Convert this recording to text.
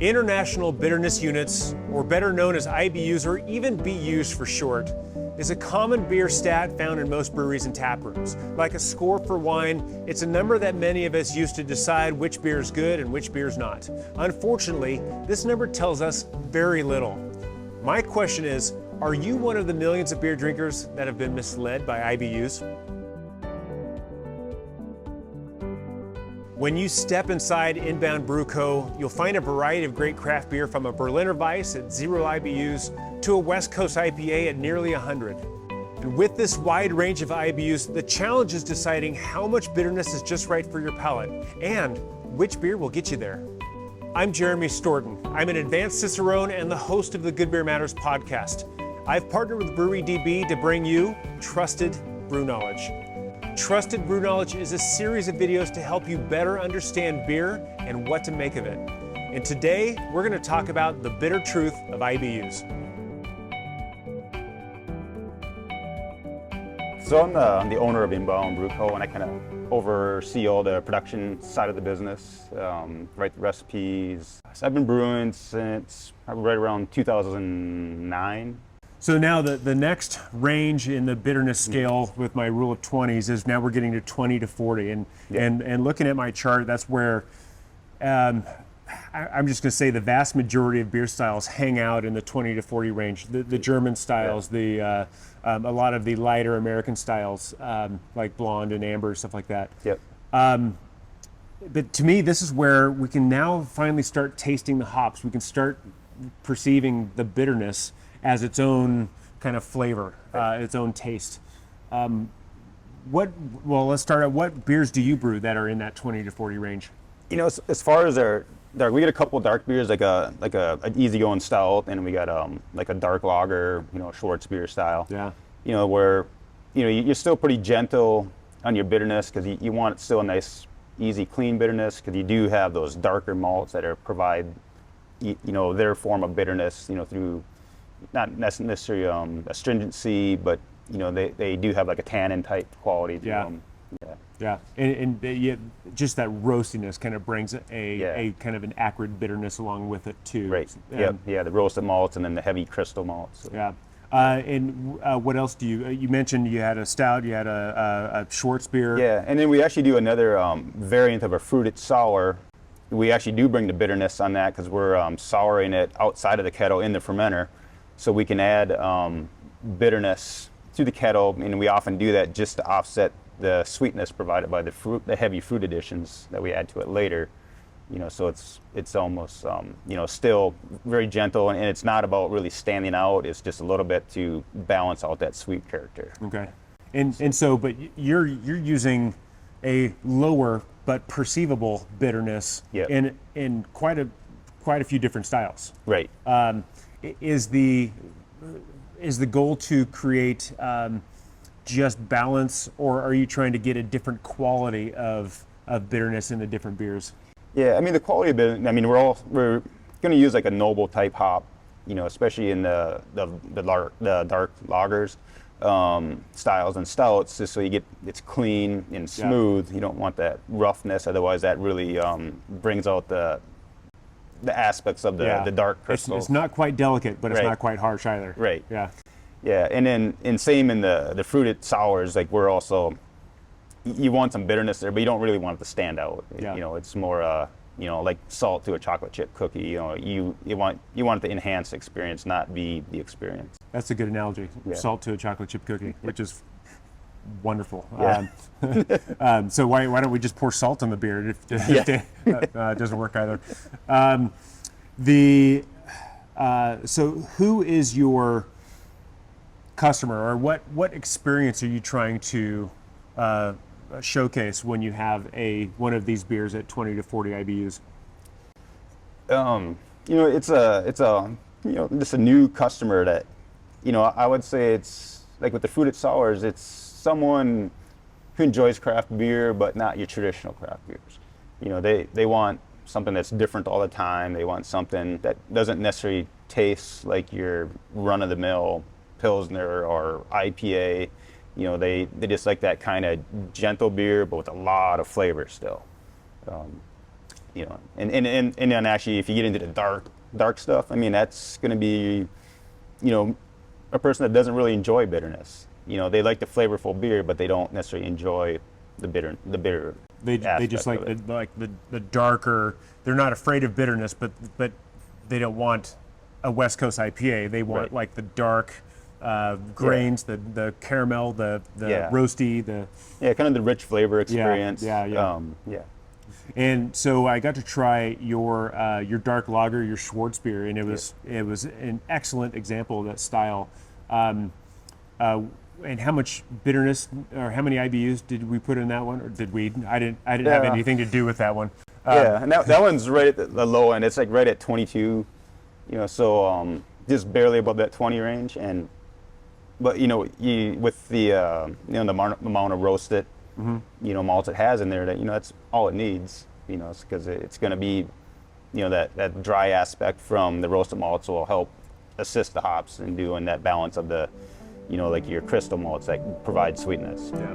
International Bitterness Units, or better known as IBUs or even BUs for short, is a common beer stat found in most breweries and tap rooms. Like a score for wine, it's a number that many of us use to decide which beer is good and which beer is not. Unfortunately, this number tells us very little. My question is, are you one of the millions of beer drinkers that have been misled by IBUs? When you step inside Inbound Brew Co., you'll find a variety of great craft beer, from a Berliner Weiss at 0 IBUs to a West Coast IPA at nearly 100. And with this wide range of IBUs, the challenge is deciding how much bitterness is just right for your palate and which beer will get you there. I'm Jeremy Storton. I'm an advanced Cicerone and the host of the Good Beer Matters podcast. I've partnered with Brewery DB to bring you Trusted Brew Knowledge. Trusted Brew Knowledge is a series of videos to help you better understand beer and what to make of it. And today, we're going to talk about the bitter truth of IBUs. So I'm the owner of Inbound Brew Co., and I kind of oversee all the production side of the business, write the recipes. So I've been brewing since right around 2009. So now the next range in the bitterness scale with my rule of 20s is now we're getting to 20 to 40. And looking at my chart, that's where I'm just going to say the vast majority of beer styles hang out in the 20 to 40 range. The German styles, a lot of the lighter American styles, like blonde and amber, stuff like that. Yep. But to me, this is where we can now finally start tasting the hops. We can start perceiving the bitterness as its own kind of flavor, its own taste. Well, let's start out. What beers do you brew that are in that 20 to 40 range? You know, as far as we get a couple dark beers, like an easygoing stout, and we got like a dark lager, Schwarzbier style. Yeah. Where you're still pretty gentle on your bitterness because you want still a nice, easy, clean bitterness, because you do have those darker malts that provide their form of bitterness, through not necessarily astringency, but they do have like a tannin type quality to them. Yeah, and just that roastiness kind of brings a kind of an acrid bitterness along with it too. Right. Yeah, the roasted malts and then the heavy crystal malts. So. Yeah. What else do you mentioned you had a stout, you had a Schwarzbier. Yeah, and then we actually do another variant of a fruited sour. We actually do bring the bitterness on that because we're souring it outside of the kettle in the fermenter. So we can add bitterness to the kettle, and we often do that just to offset the sweetness provided by the heavy fruit additions that we add to it later. So it's almost still very gentle, and it's not about really standing out. It's just a little bit to balance out that sweet character. Okay, but you're using a lower but perceivable bitterness in quite a few different styles. Right. Is the goal to create just balance, or are you trying to get a different quality of bitterness in the different beers? Yeah, I mean the quality of it. I mean we're going to use like a noble type hop, especially in the dark lagers, styles and stouts, just so it's clean and smooth. Yeah. You don't want that roughness, otherwise that really brings out the aspects of the dark crystals. It's not quite delicate, but it's not quite harsh either. Right. Yeah. Yeah, and same in the fruited sours. Like we're also, you want some bitterness there, but you don't really want it to stand out. Yeah. It's more like salt to a chocolate chip cookie. You want it to enhance the experience, not be the experience. That's a good analogy. Yeah. Salt to a chocolate chip cookie, which is wonderful. Yeah. So why don't we just pour salt on the beer? It doesn't work either. So who is your customer, or what experience are you trying to showcase when you have one of these beers at 20 to 40 IBUs? It's just a new customer that, I would say it's like with the fruited sours, it's someone who enjoys craft beer, but not your traditional craft beers. They want something that's different all the time. They want something that doesn't necessarily taste like your run-of-the-mill Pilsner or IPA. They just like that kind of gentle beer, but with a lot of flavor still. You know, and then actually, if you get into the dark stuff, I mean, that's going to be, you know, a person that doesn't really enjoy bitterness. You know, they like the flavorful beer, but they don't necessarily enjoy the bitter. They just like the darker. They're not afraid of bitterness, but they don't want a West Coast IPA. They want like the dark grains, the caramel, the roasty, kind of the rich flavor experience. Yeah. And so I got to try your dark lager, your Schwarzbier, and it was an excellent example of that style. And how much bitterness or how many IBUs did we put in that one, or did we? I didn't have anything to do with that one. And that one's right at the low end. It's like right at 22, you know, so just barely above that 20 range. But you know, with the you know, the amount of roasted, you know, malts it has in there, that, you know, that's all it needs. You know, because it's going to be, you know, that dry aspect from the roasted malts will help assist the hops in doing that balance of the, you know, like your crystal malts that provide sweetness. Yeah.